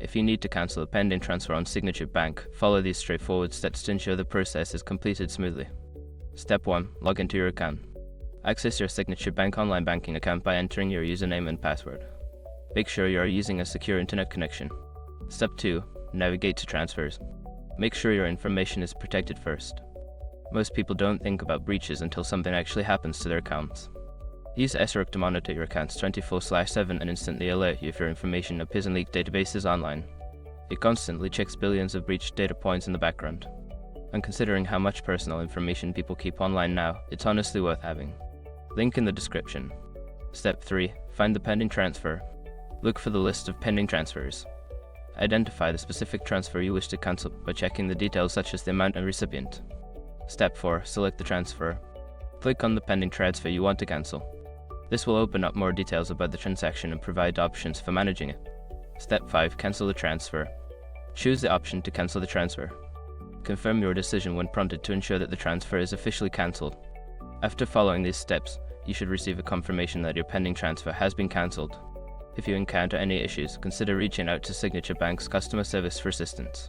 If you need to cancel a pending transfer on Signature Bank, follow these straightforward steps to ensure the process is completed smoothly. Step 1. Log into your account. Access your Signature Bank online banking account by entering your username and password. Make sure you are using a secure internet connection. Step 2. Navigate to transfers. Make sure your information is protected first. Most people don't think about breaches until something actually happens to their accounts. Use SROC to monitor your accounts 24/7 and instantly alert you if your information appears in leaked databases online. It constantly checks billions of breached data points in the background. And considering how much personal information people keep online now, it's honestly worth having. Link in the description. Step 3. Find the pending transfer. Look for the list of pending transfers. Identify the specific transfer you wish to cancel by checking the details such as the amount and recipient. Step 4. Select the transfer. Click on the pending transfer you want to cancel. This will open up more details about the transaction and provide options for managing it. Step 5. Cancel the transfer. Choose the option to cancel the transfer. Confirm your decision when prompted to ensure that the transfer is officially cancelled. After following these steps, you should receive a confirmation that your pending transfer has been cancelled. If you encounter any issues, consider reaching out to Signature Bank's customer service for assistance.